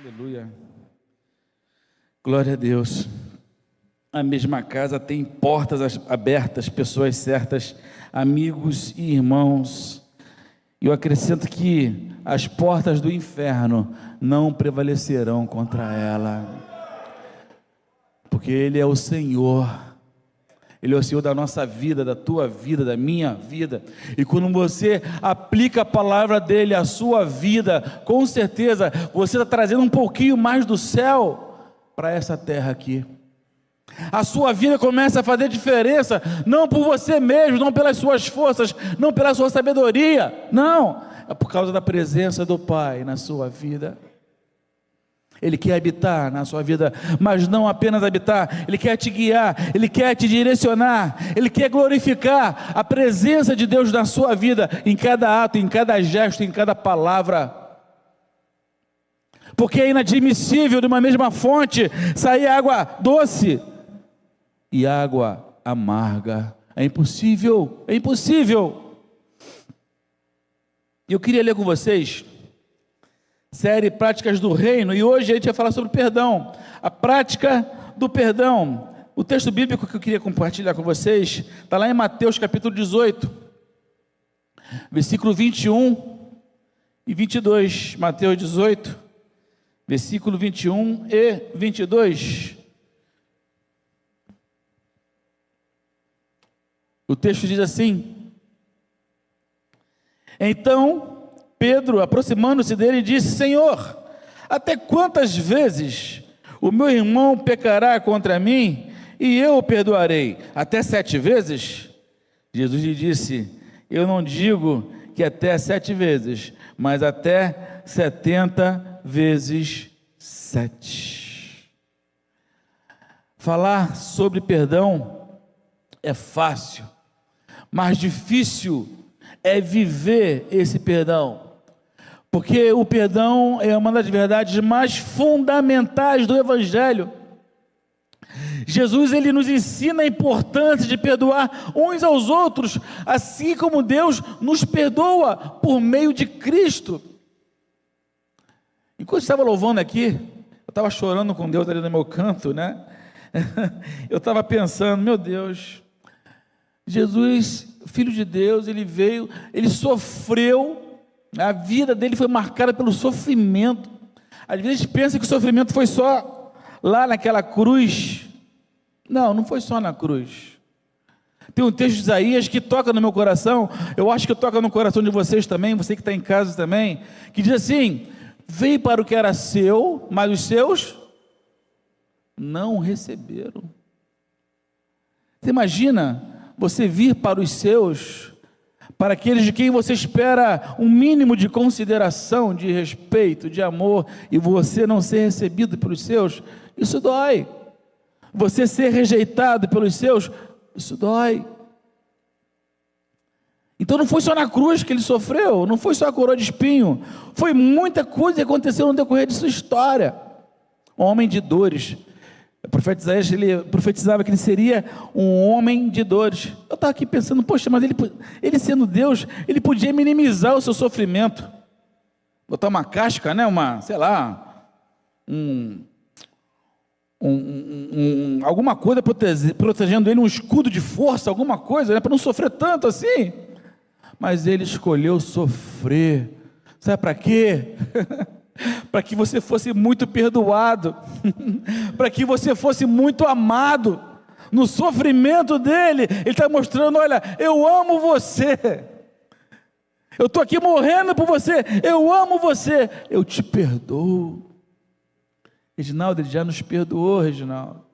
Aleluia. Glória a Deus. A mesma casa tem portas abertas, pessoas certas, amigos e irmãos. Eu acrescento que as portas do inferno não prevalecerão contra ela, porque Ele é o Senhor. Ele é o Senhor da nossa vida, da tua vida, da minha vida. E quando você aplica a palavra dEle à sua vida, com certeza você está trazendo um pouquinho mais do céu para essa terra aqui. A sua vida começa a fazer diferença, não por você mesmo, não pelas suas forças, não pela sua sabedoria, não, é por causa da presença do Pai na sua vida. Ele quer habitar na sua vida, mas não apenas habitar, Ele quer te guiar, Ele quer te direcionar, Ele quer glorificar a presença de Deus na sua vida, em cada ato, em cada gesto, em cada palavra. Porque é inadmissível de uma mesma fonte sair água doce e água amarga. É impossível, é impossível. Eu queria ler com vocês série Práticas do Reino, e hoje a gente vai falar sobre perdão, a prática do perdão. O texto bíblico que eu queria compartilhar com vocês está lá em Mateus capítulo 18, versículo 21 e 22. Mateus 18, versículo 21 e 22. O texto diz assim: Então Pedro, aproximando-se dele, disse: Senhor, até quantas vezes o meu irmão pecará contra mim e eu o perdoarei? Até 7 vezes? Jesus lhe disse: Eu não digo que até 7 vezes, mas até 70 vezes 7. Falar sobre perdão é fácil, mas difícil é viver esse perdão. Porque o perdão é uma das verdades mais fundamentais do Evangelho. Jesus, ele nos ensina a importância de perdoar uns aos outros, assim como Deus nos perdoa por meio de Cristo. Enquanto eu estava louvando aqui, eu estava chorando com Deus ali no meu canto, né? Eu estava pensando, meu Deus, Jesus, Filho de Deus, ele veio, ele sofreu. A vida dele foi marcada pelo sofrimento. Às vezes a gente pensa que o sofrimento foi só lá naquela cruz. Não, não foi só na cruz. Tem um texto de Isaías que toca no meu coração, eu acho que toca no coração de vocês também, você que está em casa também, que diz assim: veio para o que era seu, mas os seus não receberam. Você imagina você vir para os seus, para aqueles de quem você espera um mínimo de consideração, de respeito, de amor, e você não ser recebido pelos seus? Isso dói. Você ser rejeitado pelos seus, isso dói. Então não foi só na cruz que ele sofreu, não foi só a coroa de espinho, foi muita coisa que aconteceu no decorrer de sua história. Homem de dores. O profeta Isaías, ele profetizava que ele seria um homem de dores. Eu estava aqui pensando, poxa, mas ele sendo Deus, ele podia minimizar o seu sofrimento, botar uma casca, né, sei lá, alguma coisa protegendo ele, um escudo de força, alguma coisa, né, para não sofrer tanto assim. Mas ele escolheu sofrer. Sabe para quê? Para que você fosse muito perdoado, para que você fosse muito amado. No sofrimento dele, ele está mostrando: olha, eu amo você, eu estou aqui morrendo por você, eu amo você, eu te perdoo. Reginaldo, ele já nos perdoou, Reginaldo.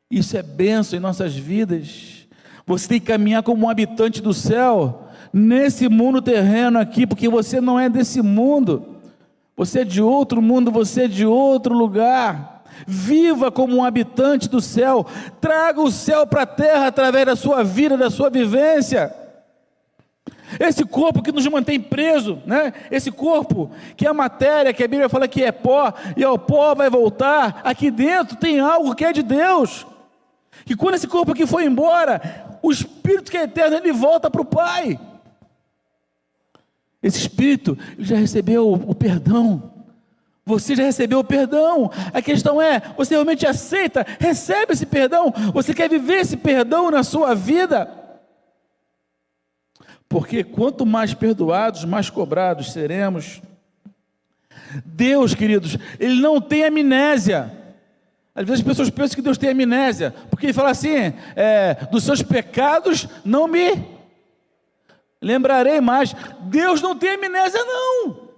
Isso é bênção em nossas vidas. Você tem que caminhar como um habitante do céu, nesse mundo terreno aqui, porque você não é desse mundo. Você é de outro mundo, você é de outro lugar. Viva como um habitante do céu. Traga o céu para a terra através da sua vida, da sua vivência. Esse corpo que nos mantém preso, né? Esse corpo que é a matéria, que a Bíblia fala que é pó, e ao pó vai voltar. Aqui dentro tem algo que é de Deus, que quando esse corpo aqui foi embora, o Espírito que é eterno, ele volta para o Pai. Esse Espírito, ele já recebeu o perdão, Você já recebeu o perdão. A questão é, você realmente aceita, recebe esse perdão? Você quer viver esse perdão na sua vida? Porque quanto mais perdoados, mais cobrados seremos. Deus, queridos, Ele não tem amnésia. Às vezes as pessoas pensam que Deus tem amnésia, porque Ele fala assim, dos seus pecados não me lembrarei mais. Deus não tem amnésia não.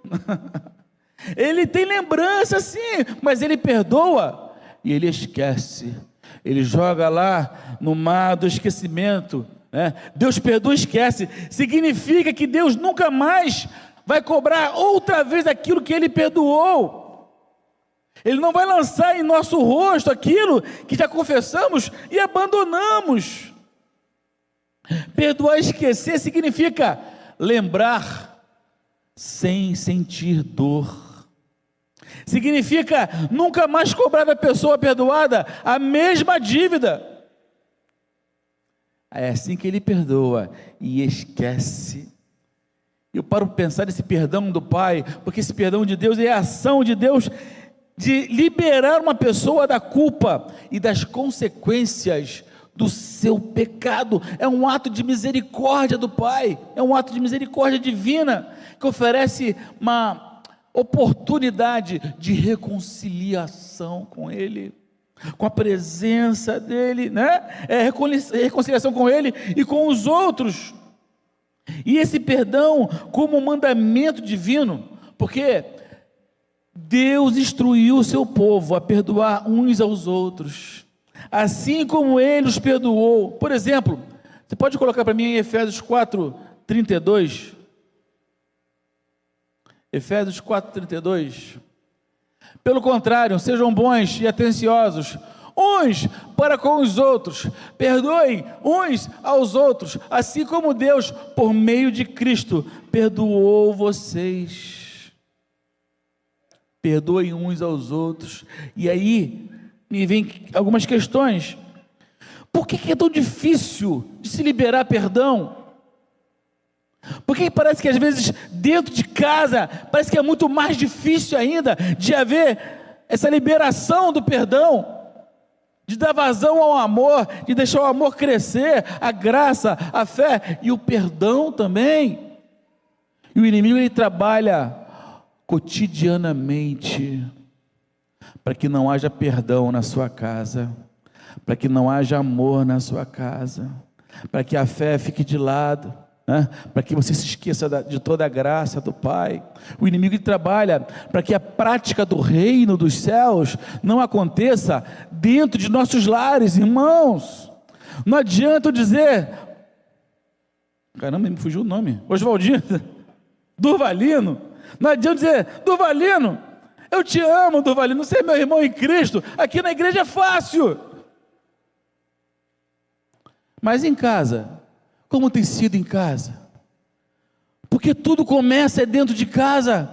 Ele tem lembrança sim, mas Ele perdoa e Ele esquece. Ele joga lá no mar do esquecimento, né? Deus perdoa e esquece. Significa que Deus nunca mais vai cobrar outra vez aquilo que Ele perdoou. Ele não vai lançar em nosso rosto aquilo que já confessamos e abandonamos. Perdoar e esquecer significa lembrar sem sentir dor. Significa nunca mais cobrar da pessoa perdoada a mesma dívida. É assim que Ele perdoa e esquece. Eu paro para pensar nesse perdão do Pai, porque esse perdão de Deus é a ação de Deus de liberar uma pessoa da culpa e das consequências do seu pecado. É um ato de misericórdia do Pai, é um ato de misericórdia divina, que oferece uma oportunidade de reconciliação com Ele, com a presença dEle, né? Reconciliação com Ele e com os outros. E esse perdão como um mandamento divino, porque Deus instruiu o seu povo a perdoar uns aos outros, assim como Ele os perdoou. Por exemplo, você pode colocar para mim em Efésios 4:32? Efésios 4:32. Pelo contrário, sejam bons e atenciosos uns para com os outros, perdoem uns aos outros, assim como Deus, por meio de Cristo, perdoou vocês. Perdoem uns aos outros. E aí me vem algumas questões. Por que é tão difícil de se liberar perdão? Porque parece que às vezes dentro de casa parece que é muito mais difícil ainda de haver essa liberação do perdão, de dar vazão ao amor, de deixar o amor crescer, a graça, a fé e o perdão também. E o inimigo, ele trabalha cotidianamente para que não haja perdão na sua casa, para que não haja amor na sua casa, para que a fé fique de lado, né? Para que você se esqueça de toda a graça do Pai. O inimigo trabalha para que a prática do reino dos céus não aconteça dentro de nossos lares, irmãos. Não adianta eu dizer, caramba, me fugiu o nome, Oswaldino, Durvalino. Não adianta dizer, Durvalino, eu te amo, Durvalino, você é meu irmão em Cristo, aqui na igreja é fácil, mas em casa, como tem sido em casa? Porque tudo começa dentro de casa.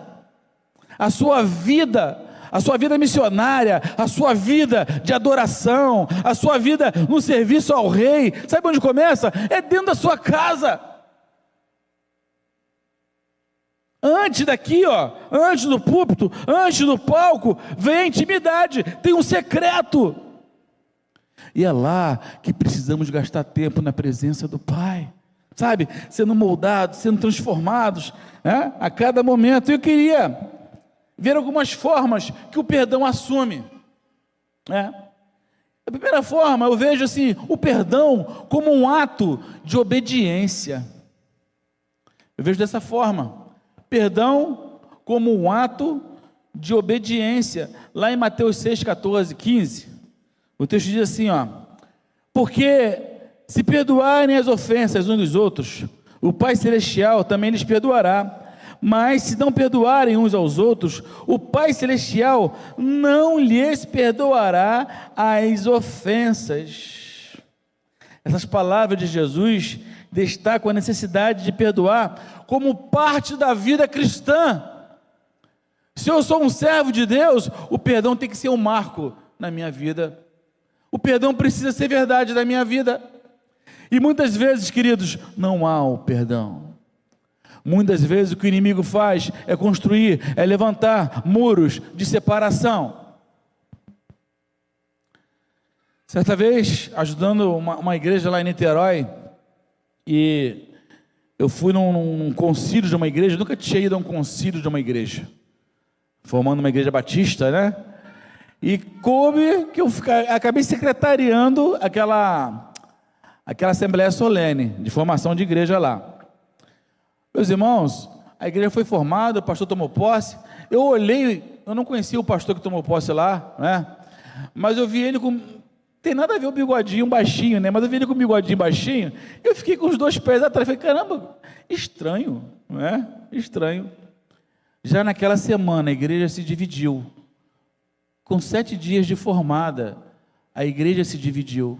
A sua vida missionária, a sua vida de adoração, a sua vida no serviço ao Rei, sabe onde começa? É dentro da sua casa. Antes daqui, antes do púlpito, antes do palco, vem a intimidade, tem um secreto. E é lá que precisamos gastar tempo na presença do Pai, sabe? Sendo moldados, sendo transformados, né? A cada momento. Eu queria ver algumas formas que o perdão assume, né? A primeira forma, eu vejo assim, o perdão como um ato de obediência. Eu vejo dessa forma, perdão como um ato de obediência. Lá em Mateus 6, 14, 15, o texto diz assim, porque se perdoarem as ofensas uns dos outros, o Pai Celestial também lhes perdoará. Mas se não perdoarem uns aos outros, o Pai Celestial não lhes perdoará as ofensas. Essas palavras de Jesus destacam a necessidade de perdoar como parte da vida cristã. Se eu sou um servo de Deus, o perdão tem que ser um marco na minha vida. O perdão precisa ser verdade na minha vida. E muitas vezes, queridos, não há o perdão. Muitas vezes o que o inimigo faz é construir, é levantar muros de separação. Certa vez, ajudando uma igreja lá em Niterói, e eu fui num concílio de uma igreja, nunca tinha ido a um concílio de uma igreja, formando uma igreja batista, né? E coube que eu acabei secretariando aquela assembleia solene, de formação de igreja lá. Meus irmãos, a igreja foi formada, o pastor tomou posse, eu olhei, eu não conhecia o pastor que tomou posse lá, né? Mas eu vi ele com... Tem nada a ver o bigodinho baixinho, né? Mas eu vi ele com o bigodinho baixinho, eu fiquei com os 2 pés atrás, falei, caramba, estranho, não é? Estranho. Já naquela semana a igreja se dividiu. Com 7 dias de formada, a igreja se dividiu.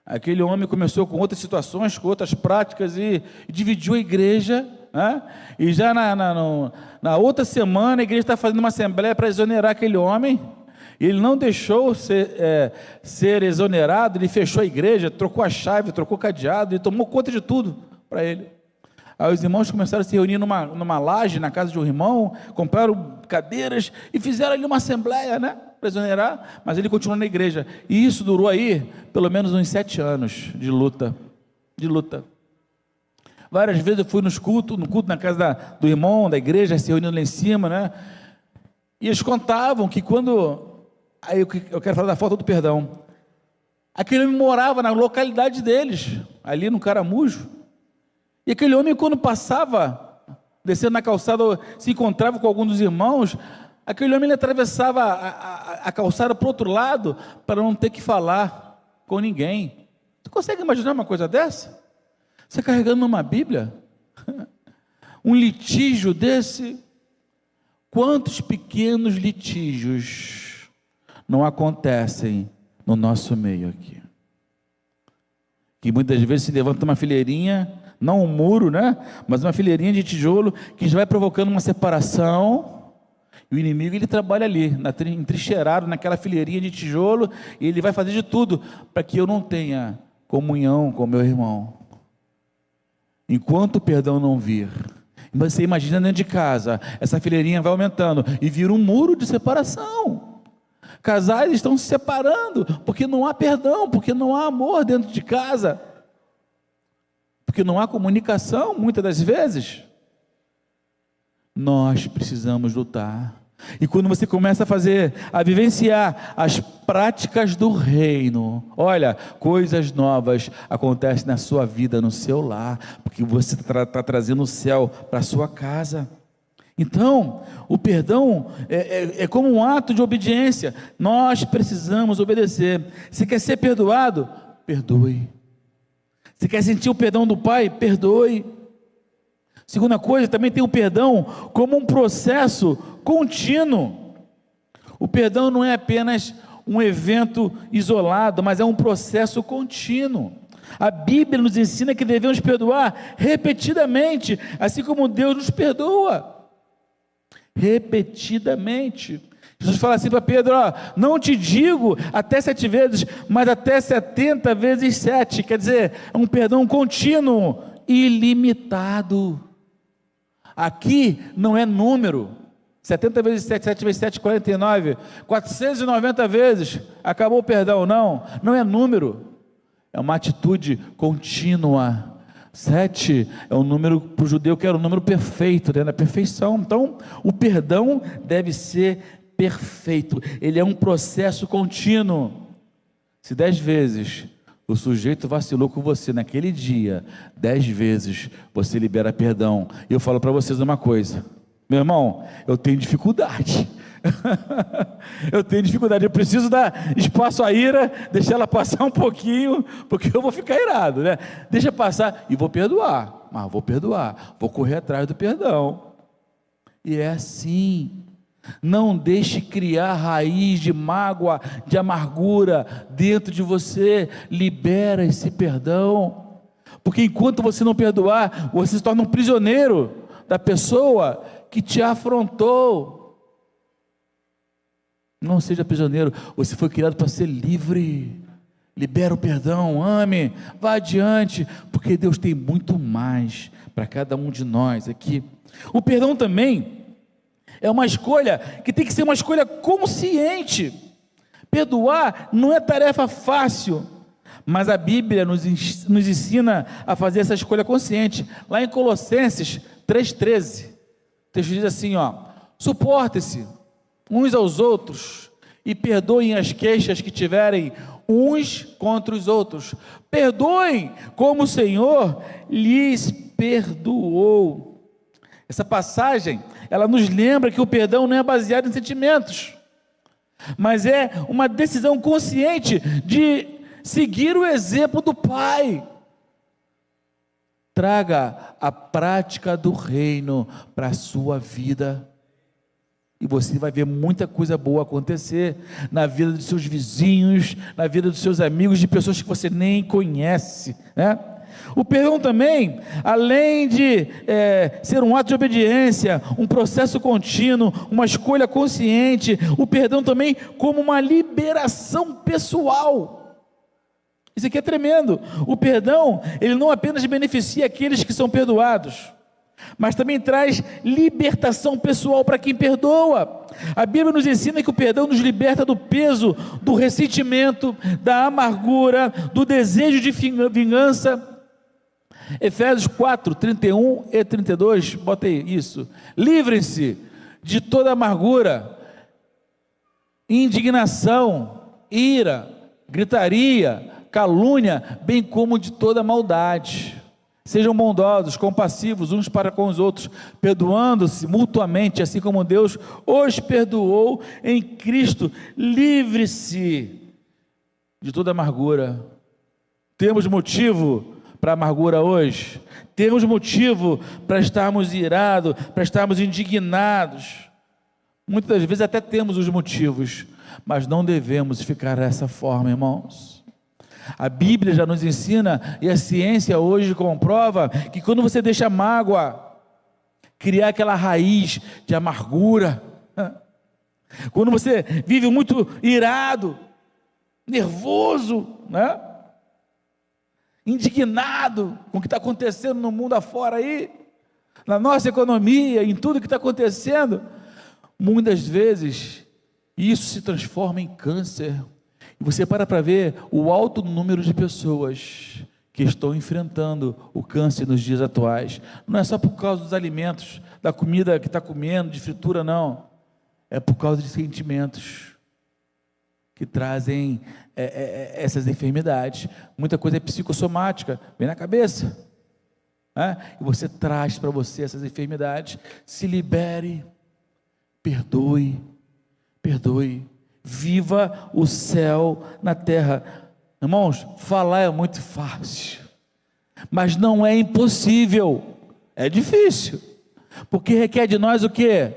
Aquele homem começou com outras situações, com outras práticas e dividiu a igreja, né? E já na outra semana a igreja está fazendo uma assembleia para exonerar aquele homem. Ele não deixou ser exonerado, ele fechou a igreja, trocou a chave, trocou o cadeado, ele tomou conta de tudo para ele. Aí os irmãos começaram a se reunir numa laje, na casa de um irmão, compraram cadeiras e fizeram ali uma assembleia, né, para exonerar, mas ele continuou na igreja. E isso durou aí pelo menos uns 7 anos de luta. Várias vezes eu fui no culto na casa do irmão, da igreja, se reunindo lá em cima, né? E eles contavam que quando... Aí eu quero falar da falta do perdão. Aquele homem morava na localidade deles, ali no Caramujo. E aquele homem, quando passava, descendo na calçada, se encontrava com algum dos irmãos, aquele homem ele atravessava a calçada para o outro lado, para não ter que falar com ninguém. Você consegue imaginar uma coisa dessa? Você carregando uma Bíblia? Um litígio desse? Quantos pequenos litígios não acontecem no nosso meio aqui? Que muitas vezes se levanta uma fileirinha, não um muro, né? Mas uma fileirinha de tijolo que já vai provocando uma separação. E o inimigo ele trabalha ali, entrincheirado naquela fileirinha de tijolo, e ele vai fazer de tudo para que eu não tenha comunhão com meu irmão. Enquanto o perdão não vir, você imagina dentro de casa, essa fileirinha vai aumentando e vira um muro de separação. Casais estão se separando, porque não há perdão, porque não há amor dentro de casa, porque não há comunicação, muitas das vezes. Nós precisamos lutar, e quando você começa a vivenciar as práticas do reino, olha, coisas novas acontecem na sua vida, no seu lar, porque você está trazendo o céu para a sua casa. Então, o perdão é como um ato de obediência. Nós precisamos obedecer. Se quer ser perdoado, perdoe. Se quer sentir o perdão do Pai, perdoe. Segunda coisa, também tem o perdão como um processo contínuo. O perdão não é apenas um evento isolado, mas é um processo contínuo. A Bíblia nos ensina que devemos perdoar repetidamente, assim como Deus nos perdoa. Repetidamente. Jesus fala assim para Pedro, não te digo até 7 vezes, mas até 70 vezes 7, quer dizer, é um perdão contínuo, ilimitado. Aqui não é número, 70 vezes 7, 7 vezes 7, 49, 490 vezes, acabou o perdão, não é número, é uma atitude contínua. 7 é um número, para o judeu, que era um número perfeito, né? Da perfeição. Então, o perdão deve ser perfeito, ele é um processo contínuo. Se 10 vezes o sujeito vacilou com você naquele dia, 10 vezes você libera perdão. E eu falo para vocês uma coisa, meu irmão, eu tenho dificuldade. Eu preciso dar espaço à ira, deixar ela passar um pouquinho, porque eu vou ficar irado, né? Deixa passar e vou perdoar, vou correr atrás do perdão. E é assim. Não deixe criar raiz de mágoa, de amargura dentro de você. Libera esse perdão, porque enquanto você não perdoar, você se torna um prisioneiro da pessoa que te afrontou. Não seja prisioneiro, você foi criado para ser livre. libera o perdão, ame, vá adiante, porque Deus tem muito mais para cada um de nós aqui. O perdão também é uma escolha que tem que ser uma escolha consciente. Perdoar não é tarefa fácil, mas a Bíblia nos ensina a fazer essa escolha consciente. Lá em Colossenses 3,13, o texto diz assim, suportem-se uns aos outros e perdoem as queixas que tiverem uns contra os outros. Perdoem como o Senhor lhes perdoou. Essa passagem, ela nos lembra que o perdão não é baseado em sentimentos, mas é uma decisão consciente de seguir o exemplo do Pai. Traga a prática do reino para a sua vida, e você vai ver muita coisa boa acontecer na vida dos seus vizinhos, na vida dos seus amigos, de pessoas que você nem conhece, né? O perdão também, além de ser um ato de obediência, um processo contínuo, uma escolha consciente, o perdão também como uma liberação pessoal. Isso aqui é tremendo. O perdão, ele não apenas beneficia aqueles que são perdoados, mas também traz libertação pessoal para quem perdoa. A Bíblia nos ensina que o perdão nos liberta do peso, do ressentimento, da amargura, do desejo de vingança. Efésios 4, 31 e 32, bota aí isso. Livrem-se de toda amargura, indignação, ira, gritaria, calúnia, bem como de toda maldade. Sejam bondosos, compassivos uns para com os outros, perdoando-se mutuamente, assim como Deus os perdoou em Cristo. Livre-se de toda amargura. Temos motivo para amargura hoje? Temos motivo para estarmos irados, para estarmos indignados? Muitas das vezes até temos os motivos, mas não devemos ficar dessa forma, irmãos. A Bíblia já nos ensina, e a ciência hoje comprova, que quando você deixa a mágoa criar aquela raiz de amargura, quando você vive muito irado, nervoso, né? Indignado com o que está acontecendo no mundo afora aí, na nossa economia, em tudo que está acontecendo, muitas vezes isso se transforma em câncer. E você para ver o alto número de pessoas que estão enfrentando o câncer nos dias atuais. Não é só por causa dos alimentos, da comida que está comendo, de fritura, não. É por causa de sentimentos que trazem essas enfermidades. Muita coisa é psicossomática, vem na cabeça, né? E você traz para você essas enfermidades. Se libere, perdoe, viva o céu na terra. Irmãos, falar é muito fácil, mas não é impossível, é difícil, porque requer de nós o quê?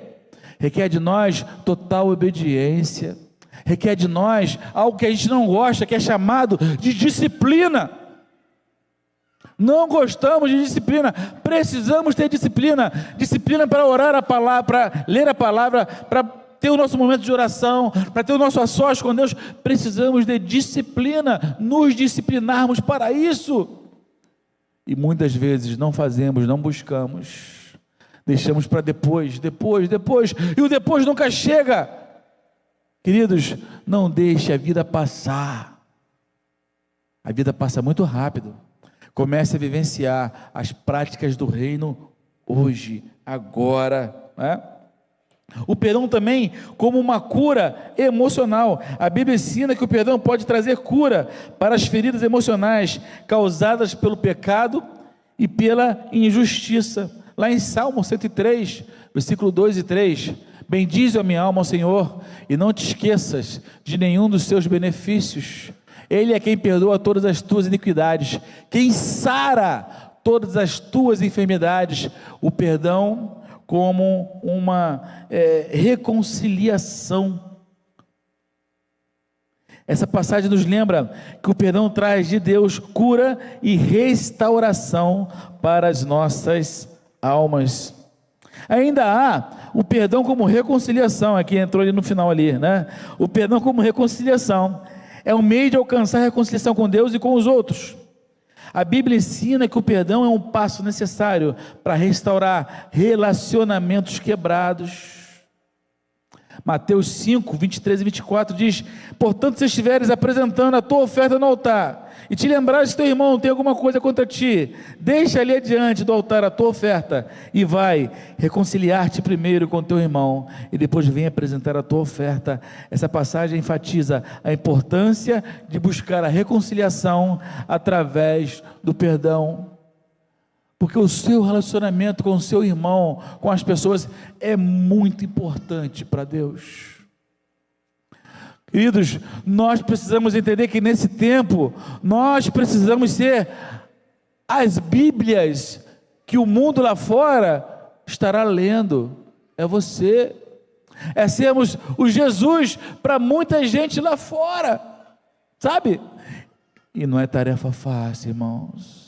Requer de nós total obediência, requer de nós algo que a gente não gosta, que é chamado de disciplina. Não gostamos de disciplina, precisamos ter disciplina para orar a palavra, para ler a palavra, para ter o nosso momento de oração, para ter o nosso a sós com Deus. Precisamos de disciplina, nos disciplinarmos para isso, e muitas vezes não fazemos, não buscamos, deixamos para depois, e o depois nunca chega. Queridos, não deixe a vida passar, a vida passa muito rápido. Comece a vivenciar as práticas do reino hoje, agora, né? O perdão também como uma cura emocional. A Bíblia ensina que o perdão pode trazer cura para as feridas emocionais causadas pelo pecado e pela injustiça. Lá em Salmo 103, versículo 2 e 3, bendize a minha alma ao Senhor, e não te esqueças de nenhum dos seus benefícios. Ele é quem perdoa todas as tuas iniquidades, quem sara todas as tuas enfermidades. O perdão como uma reconciliação. Essa passagem nos lembra que o perdão traz de Deus cura e restauração para as nossas almas. Ainda há o perdão como reconciliação, aqui entrou ali no final ali, né? O perdão como reconciliação é um meio de alcançar a reconciliação com Deus e com os outros. A Bíblia ensina que o perdão é um passo necessário para restaurar relacionamentos quebrados. Mateus 5, 23 e 24 diz: portanto, se estiveres apresentando a tua oferta no altar, e te lembrares que teu irmão tem alguma coisa contra ti, deixa ali adiante do altar a tua oferta, e vai reconciliar-te primeiro com teu irmão, e depois vem apresentar a tua oferta. Essa passagem enfatiza a importância de buscar a reconciliação através do perdão, porque o seu relacionamento com o seu irmão, com as pessoas, é muito importante para Deus. Queridos, nós precisamos entender que nesse tempo, nós precisamos ser as Bíblias que o mundo lá fora estará lendo. É você, é sermos o Jesus para muita gente lá fora, sabe? E não é tarefa fácil, irmãos.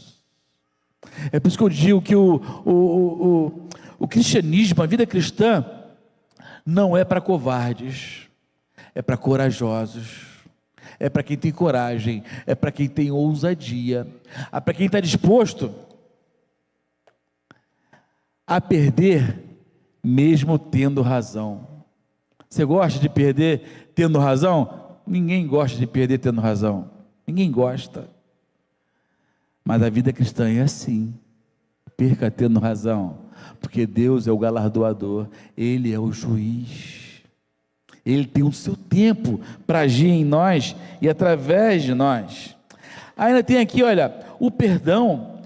É por isso que eu digo que o cristianismo, a vida cristã, não é para covardes, é para corajosos, é para quem tem coragem, é para quem tem ousadia, é para quem está disposto a perder, mesmo tendo razão. Você gosta de perder tendo razão? Ninguém gosta de perder tendo razão, ninguém gosta. Mas a vida cristã é assim: perca tendo razão, porque Deus é o galardoador, Ele é o juiz. Ele tem o seu tempo para agir em nós e através de nós. Ainda tem aqui, olha, o perdão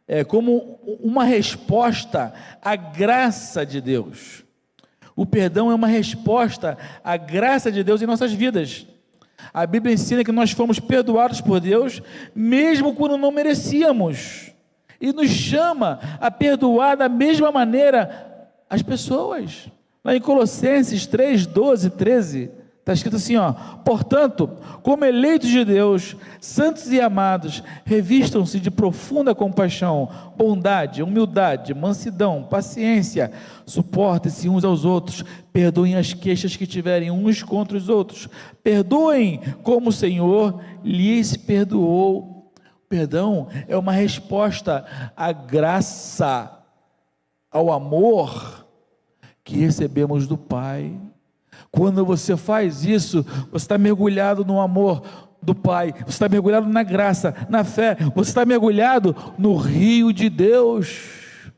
é como uma resposta à graça de Deus. O perdão é uma resposta à graça de Deus em nossas vidas. A Bíblia ensina que nós fomos perdoados por Deus, mesmo quando não merecíamos, e nos chama a perdoar da mesma maneira as pessoas. Lá em Colossenses 3, 12, 13, está escrito assim, portanto, como eleitos de Deus, santos e amados, revistam-se de profunda compaixão, bondade, humildade, mansidão, paciência, suportem-se uns aos outros, perdoem as queixas que tiverem uns contra os outros, perdoem como o Senhor lhes perdoou. Perdão é uma resposta à graça, ao amor que recebemos do Pai. Quando você faz isso, você está mergulhado no amor do Pai, você está mergulhado na graça, na fé, você está mergulhado no rio de Deus.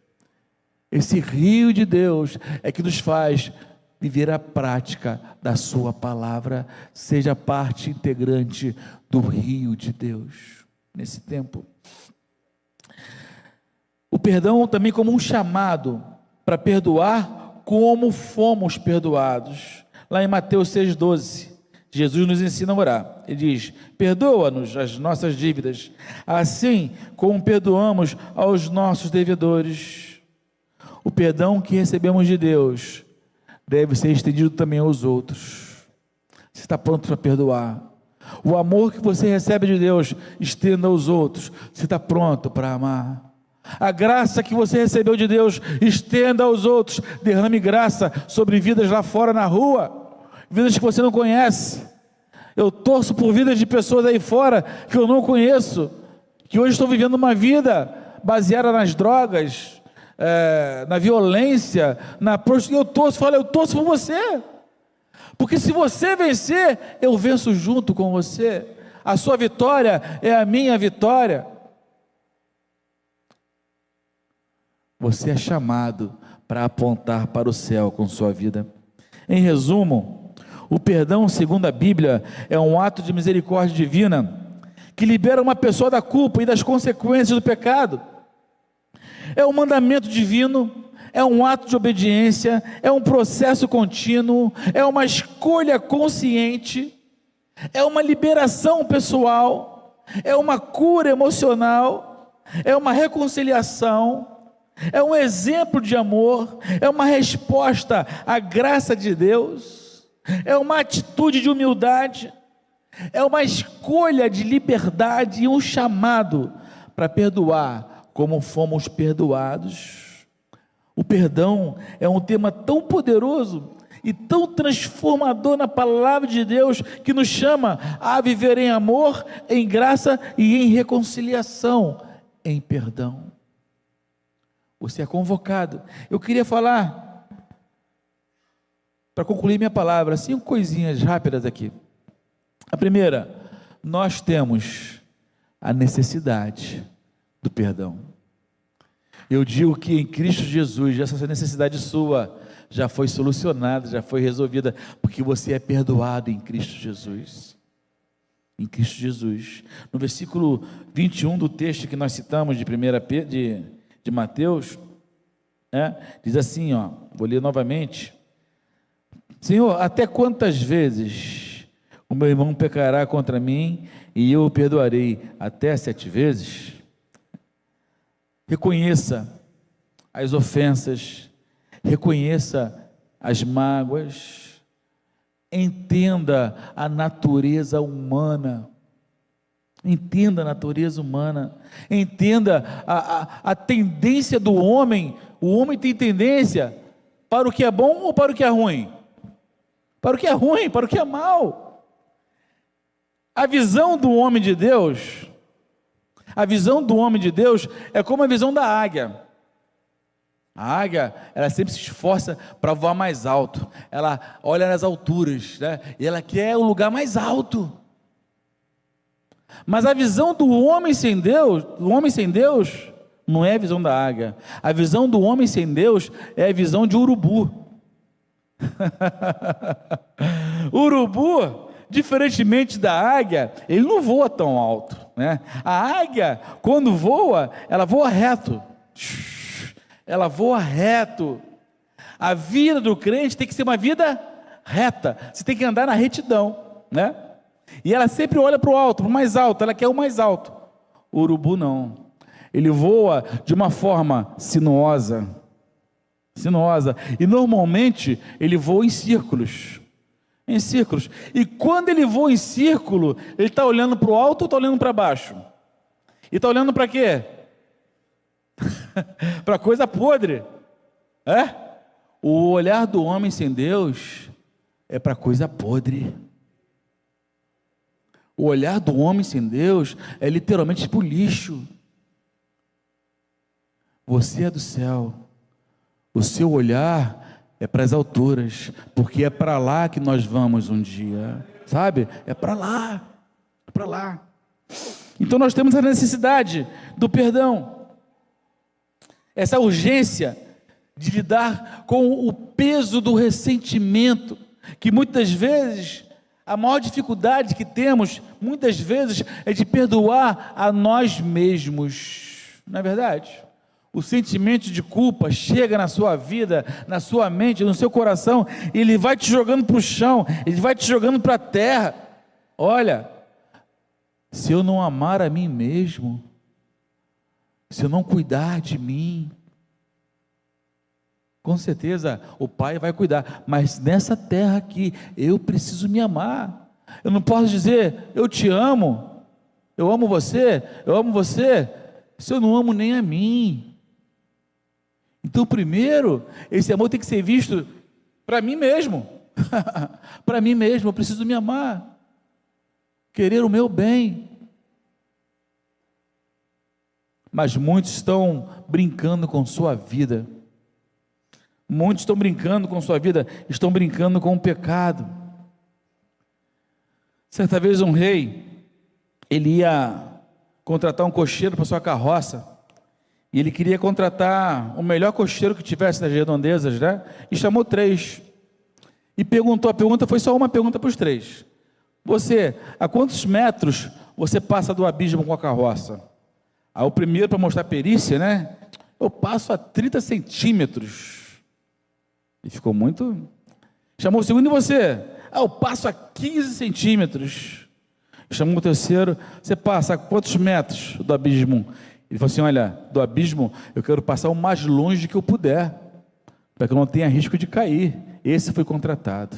Esse rio de Deus é que nos faz viver a prática da sua palavra, seja parte integrante do rio de Deus, nesse tempo. O perdão também como um chamado para perdoar como fomos perdoados. Lá em Mateus 6,12, Jesus nos ensina a orar. Ele diz: perdoa-nos as nossas dívidas, assim como perdoamos aos nossos devedores. O perdão que recebemos de Deus deve ser estendido também aos outros. Você está pronto para perdoar? O amor que você recebe de Deus, estenda aos outros. Você está pronto para amar? A graça que você recebeu de Deus, estenda aos outros. Derrame graça sobre vidas lá fora na rua, vidas que você não conhece. Eu torço por vidas de pessoas aí fora que eu não conheço, que hoje estão vivendo uma vida baseada nas drogas, na violência, na prostituição. Eu torço por você, porque se você vencer, eu venço junto com você. A sua vitória é a minha vitória. Você é chamado para apontar para o céu com sua vida. Em resumo, o perdão, segundo a Bíblia, é um ato de misericórdia divina que libera uma pessoa da culpa e das consequências do pecado. É um mandamento divino, é um ato de obediência, é um processo contínuo, é uma escolha consciente, é uma liberação pessoal, é uma cura emocional, é uma reconciliação, é um exemplo de amor, é uma resposta à graça de Deus, é uma atitude de humildade, é uma escolha de liberdade e um chamado para perdoar como fomos perdoados. O perdão é um tema tão poderoso e tão transformador na palavra de Deus, que nos chama a viver em amor, em graça e em reconciliação, em perdão. Você é convocado. Eu queria falar, para concluir minha palavra, 5 coisinhas rápidas aqui. A primeira, nós temos a necessidade do perdão. Eu digo que em Cristo Jesus, essa necessidade sua já foi solucionada, já foi resolvida, porque você é perdoado em Cristo Jesus. Em Cristo Jesus. No versículo 21 do texto que nós citamos de Mateus, diz assim, vou ler novamente: Senhor, até quantas vezes o meu irmão pecará contra mim e eu o perdoarei? Até 7 vezes? Reconheça as ofensas, reconheça as mágoas, entenda a natureza humana, entenda a natureza humana, entenda a tendência do homem. O homem tem tendência para o que é bom ou para o que é ruim? Para o que é ruim, para o que é mal. A visão do homem de Deus, é como a visão da águia. A águia, ela sempre se esforça para voar mais alto. Ela olha nas alturas, né? E ela quer o lugar mais alto. Mas a visão do homem sem Deus, não é a visão da águia. A visão do homem sem Deus é a visão de urubu. Urubu, diferentemente da águia, ele não voa tão alto, né? A águia, quando voa, ela voa reto. Ela voa reto. A vida do crente tem que ser uma vida reta. Você tem que andar na retidão, né? E ela sempre olha para o alto, para o mais alto. Ela quer o mais alto. O urubu não. Ele voa de uma forma sinuosa. E normalmente ele voa em círculos. E quando ele voa em círculo, ele está olhando para o alto ou está olhando para baixo? E está olhando para quê? Para coisa podre. O olhar do homem sem Deus é para coisa podre. O olhar do homem sem Deus é literalmente para o lixo. Você é do céu. O seu olhar é para as alturas, porque é para lá que nós vamos um dia, sabe? É para lá, é para lá. Então nós temos a necessidade do perdão, essa urgência de lidar com o peso do ressentimento, que muitas vezes, a maior dificuldade que temos, muitas vezes, é de perdoar a nós mesmos, não é verdade? O sentimento de culpa chega na sua vida, na sua mente, no seu coração, e ele vai te jogando para o chão, ele vai te jogando para a terra. Olha, se eu não amar a mim mesmo, se eu não cuidar de mim, com certeza o Pai vai cuidar, mas nessa terra aqui, eu preciso me amar. Eu não posso dizer, eu te amo, eu amo você, se eu não amo nem a mim. Então, primeiro, esse amor tem que ser visto para mim mesmo. Para mim mesmo, eu preciso me amar, querer o meu bem. Mas muitos estão brincando com sua vida. Muitos estão brincando com sua vida, estão brincando com o pecado. Certa vez um rei, ele ia contratar um cocheiro para sua carroça. E ele queria contratar o melhor cocheiro que tivesse nas redondezas, né? E chamou 3. E perguntou, a pergunta foi só uma pergunta para os 3. Você, a quantos metros você passa do abismo com a carroça? Aí o primeiro, para mostrar perícia, né? Eu passo a 30 centímetros. E ficou muito... Chamou o segundo, e você? Eu passo a 15 centímetros. Chamou o terceiro, você passa a quantos metros do abismo? Ele falou assim, olha, do abismo eu quero passar o mais longe que eu puder, para que eu não tenha risco de cair. Esse foi contratado.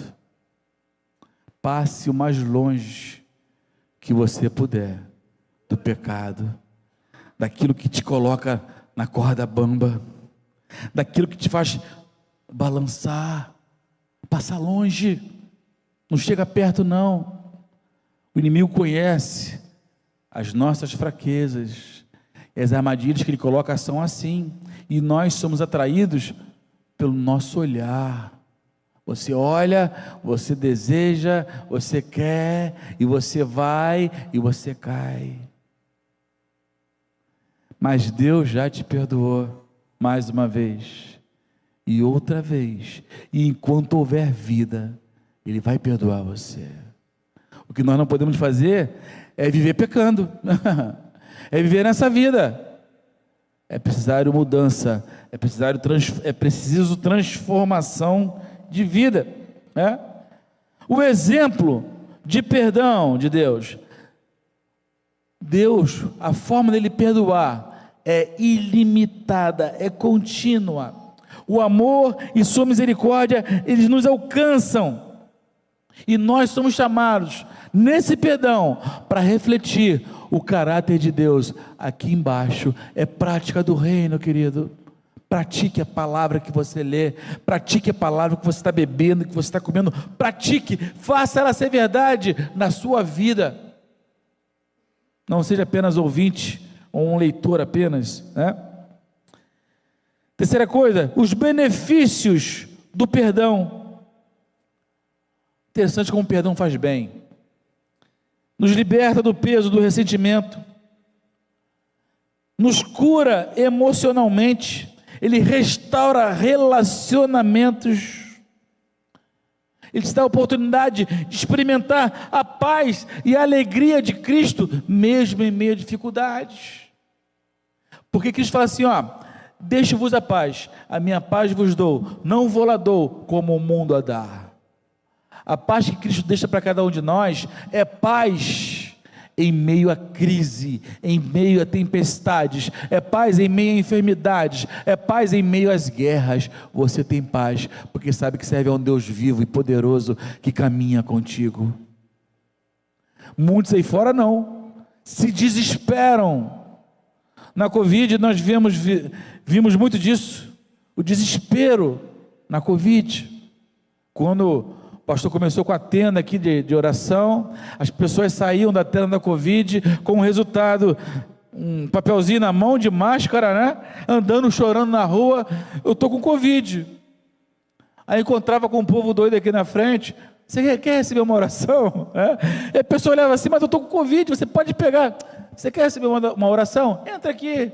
Passe o mais longe que você puder do pecado, daquilo que te coloca na corda bamba, daquilo que te faz balançar, passa longe, não chega perto não. O inimigo conhece as nossas fraquezas, e as armadilhas que ele coloca são assim, e nós somos atraídos pelo nosso olhar. Você olha, você deseja, você quer, e você vai, e você cai. Mas Deus já te perdoou, mais uma vez, e outra vez, e enquanto houver vida, Ele vai perdoar você. O que nós não podemos fazer é viver pecando, é viver nessa vida. É preciso mudança, é preciso transformação de vida, né? O exemplo de perdão de Deus, a forma dele perdoar é ilimitada, é contínua. O amor e sua misericórdia, eles nos alcançam, e nós somos chamados nesse perdão para refletir o caráter de Deus aqui embaixo. É prática do reino, querido. Pratique a palavra que você lê, pratique a palavra que você está bebendo, que você está comendo, pratique, faça ela ser verdade na sua vida. Não seja apenas ouvinte ou um leitor apenas, né? Terceira coisa, os benefícios do perdão. Interessante como o perdão faz bem. Nos liberta do peso do ressentimento, nos cura emocionalmente, ele restaura relacionamentos, ele te dá a oportunidade de experimentar a paz e a alegria de Cristo, mesmo em meio a dificuldades, porque Cristo fala assim, deixo-vos a paz, a minha paz vos dou, não vou lá dou como o mundo a dá. A paz que Cristo deixa para cada um de nós é paz em meio à crise, em meio a tempestades, é paz em meio a enfermidades, é paz em meio às guerras. Você tem paz, porque sabe que serve a um Deus vivo e poderoso que caminha contigo. Muitos aí fora não, se desesperam. Na Covid nós vimos muito disso, o desespero na Covid, quando o pastor começou com a tenda aqui de oração, as pessoas saíam da tenda da Covid com o resultado, um papelzinho na mão de máscara, né? Andando, chorando na rua, eu estou com Covid. Aí encontrava com um povo doido aqui na frente, você quer receber uma oração? E a pessoa olhava assim, mas eu estou com Covid, você pode pegar, você quer receber uma oração? Entra aqui.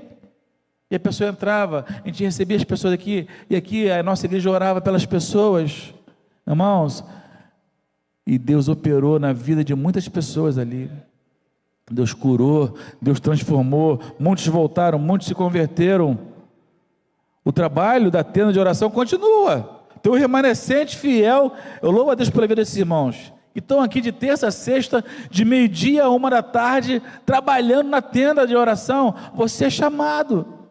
E a pessoa entrava, a gente recebia as pessoas aqui, e aqui a nossa igreja orava pelas pessoas, irmãos, e Deus operou na vida de muitas pessoas ali. Deus curou, Deus transformou, muitos voltaram, muitos se converteram. O trabalho da tenda de oração continua. Tem um remanescente fiel. Eu louvo a Deus pela vida desses irmãos que estão aqui de terça a sexta, de meio-dia a 13h, trabalhando na tenda de oração. Você é chamado.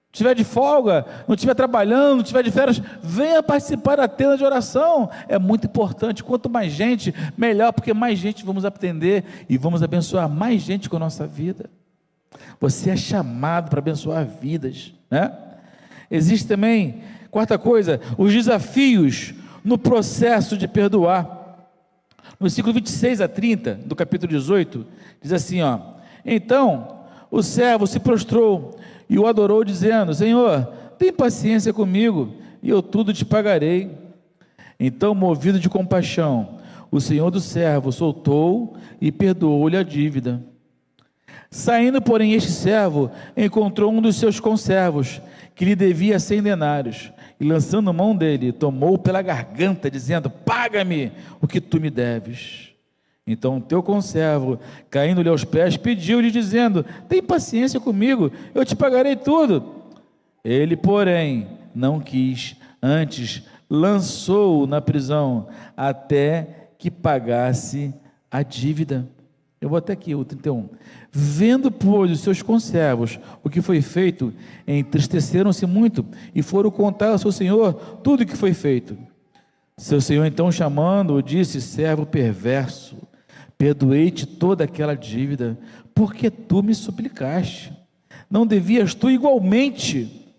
Se estiver de folga, não estiver trabalhando, não estiver de férias, venha participar da tenda de oração. É muito importante. Quanto mais gente, melhor, porque mais gente vamos atender e vamos abençoar mais gente com a nossa vida. Você é chamado para abençoar vidas, né? Existe também, quarta coisa, os desafios no processo de perdoar. No versículo 26 a 30 do capítulo 18, diz assim, então o servo se prostrou e o adorou, dizendo, Senhor, tem paciência comigo, e eu tudo te pagarei. Então, movido de compaixão, o senhor do servo soltou e perdoou-lhe a dívida. Saindo, porém, este servo encontrou um dos seus conservos, que lhe devia 100 denários, e lançando mão dele, tomou pela garganta, dizendo, paga-me o que tu me deves. Então o teu conservo, caindo-lhe aos pés, pediu-lhe, dizendo, tem paciência comigo, eu te pagarei tudo. Ele, porém, não quis, antes lançou-o na prisão, até que pagasse a dívida. Eu vou até aqui, o 31. Vendo, pois, os seus conservos o que foi feito, entristeceram-se muito, e foram contar ao seu senhor tudo o que foi feito. Seu senhor, então, chamando-o, disse, servo perverso, perdoei-te toda aquela dívida, porque tu me suplicaste. Não devias tu igualmente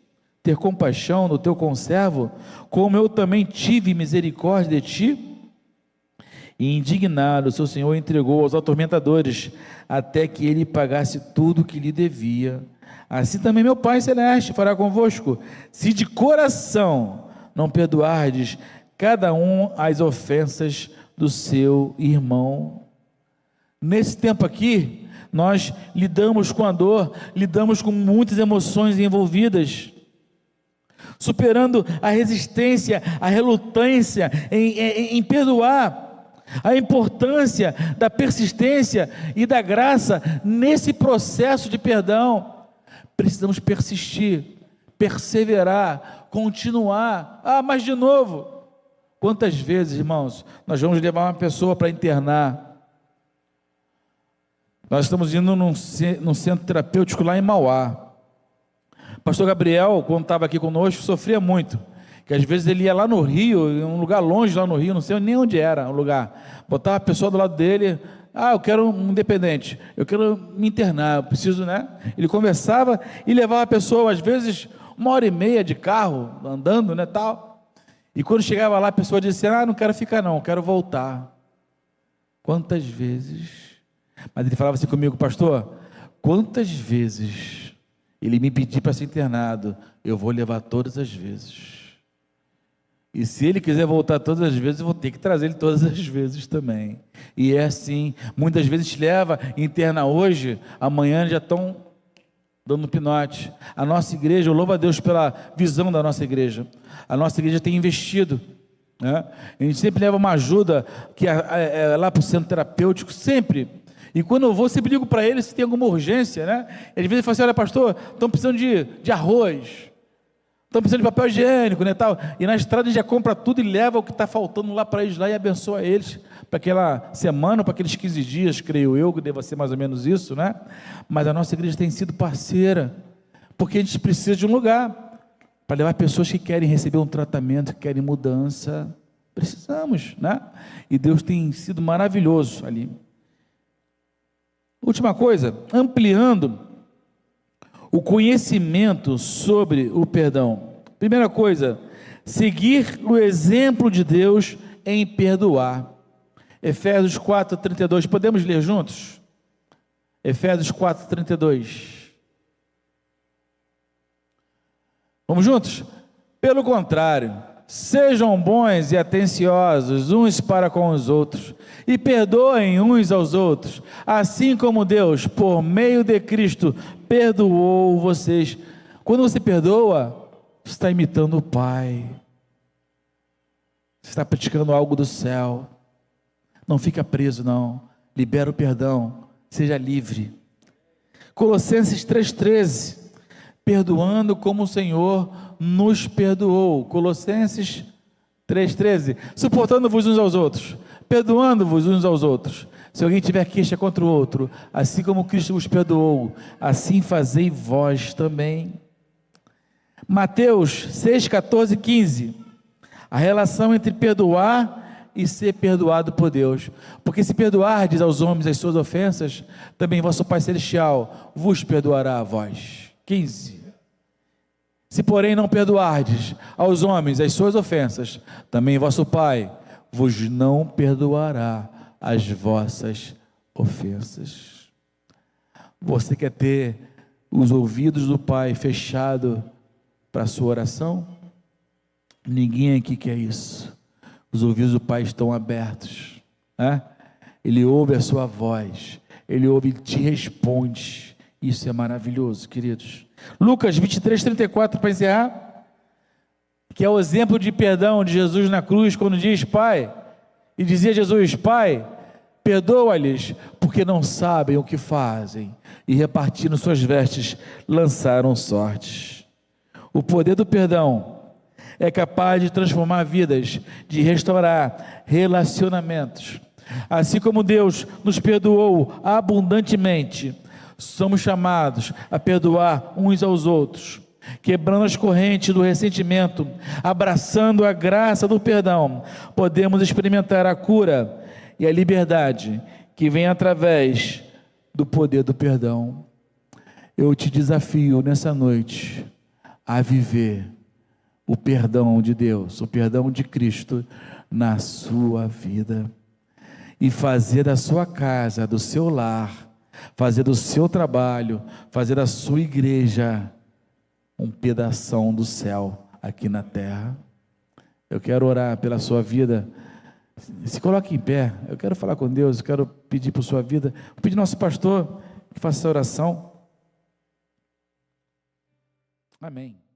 ter compaixão do teu conservo, como eu também tive misericórdia de ti? E indignado, seu senhor entregou aos atormentadores, até que ele pagasse tudo o que lhe devia. Assim também meu Pai Celeste fará convosco, se de coração não perdoardes cada um as ofensas do seu irmão. Nesse tempo aqui, nós lidamos com a dor, lidamos com muitas emoções envolvidas, superando a resistência, a relutância em perdoar. A importância da persistência e da graça nesse processo de perdão. Precisamos persistir, perseverar, continuar. Mas de novo, quantas vezes, irmãos, nós vamos levar uma pessoa para internar? Nós estamos indo num centro terapêutico lá em Mauá. Pastor Gabriel, quando estava aqui conosco, sofria muito, que às vezes ele ia lá no Rio, em um lugar longe lá no Rio, não sei nem onde era o lugar, botava a pessoa do lado dele, eu quero um independente, eu quero me internar, eu preciso, né? Ele conversava e levava a pessoa, às vezes, 1h30 de carro, andando, né, tal, e quando chegava lá, a pessoa dizia, não quero ficar não, quero voltar. Quantas vezes? Mas ele falava assim comigo, pastor, quantas vezes ele me pedir para ser internado, eu vou levar todas as vezes. E se ele quiser voltar todas as vezes, eu vou ter que trazer ele todas as vezes também. E é assim, muitas vezes te leva, interna hoje, amanhã já estão dando pinote. A nossa igreja, eu louvo a Deus pela visão da nossa igreja. A nossa igreja tem investido, né? A gente sempre leva uma ajuda que é lá para o centro terapêutico, sempre. E quando eu vou, sempre ligo para ele se tem alguma urgência, né? E às vezes ele fala assim, olha pastor, estão precisando de arroz, estão precisando de papel higiênico, né, tal. E na estrada a gente já compra tudo e leva o que está faltando lá para eles lá e abençoa eles para aquela semana, para aqueles 15 dias, creio eu, que deva ser mais ou menos isso, né? Mas a nossa igreja tem sido parceira, porque a gente precisa de um lugar para levar pessoas que querem receber um tratamento, que querem mudança. Precisamos, né? E Deus tem sido maravilhoso ali. Última coisa, ampliando o conhecimento sobre o perdão. Primeira coisa, seguir o exemplo de Deus em perdoar. Efésios 4:32, podemos ler juntos? Efésios 4:32. Vamos juntos? Pelo contrário, sejam bons e atenciosos uns para com os outros, e perdoem uns aos outros, assim como Deus, por meio de Cristo, perdoou vocês. Quando você perdoa, você está imitando o Pai, você está praticando algo do céu. Não fica preso não, libera o perdão, seja livre. Colossenses 3:13, perdoando como o Senhor nos perdoou. Colossenses 3:13, suportando-vos uns aos outros, perdoando-vos uns aos outros, se alguém tiver queixa contra o outro, assim como Cristo vos perdoou, assim fazei vós também. Mateus 6:14-15, a relação entre perdoar e ser perdoado por Deus, porque se perdoardes aos homens as suas ofensas, também vosso Pai Celestial vos perdoará a vós. 15, se porém não perdoardes aos homens as suas ofensas, também vosso Pai vos não perdoará as vossas ofensas. Você quer ter os ouvidos do Pai fechados para a sua oração? Ninguém aqui quer isso. Os ouvidos do Pai estão abertos, né? Ele ouve a sua voz, Ele ouve e te responde. Isso é maravilhoso, queridos. Lucas 23:34, para encerrar, que é o exemplo de perdão de Jesus na cruz, quando diz, Pai, e dizia Jesus, Pai, perdoa-lhes, porque não sabem o que fazem, e repartindo suas vestes, lançaram sortes. O poder do perdão é capaz de transformar vidas, de restaurar relacionamentos. Assim como Deus nos perdoou abundantemente, somos chamados a perdoar uns aos outros, quebrando as correntes do ressentimento, abraçando a graça do perdão. Podemos experimentar a cura e a liberdade que vem através do poder do perdão. Eu te desafio nessa noite a viver o perdão de Deus, o perdão de Cristo na sua vida, e fazer da sua casa, do seu lar, fazer do seu trabalho, fazer da sua igreja um pedação do céu aqui na terra. Eu quero orar pela sua vida. Se coloque em pé. Eu quero falar com Deus. Eu quero pedir por sua vida. Vou pedir ao nosso pastor que faça essa oração. Amém.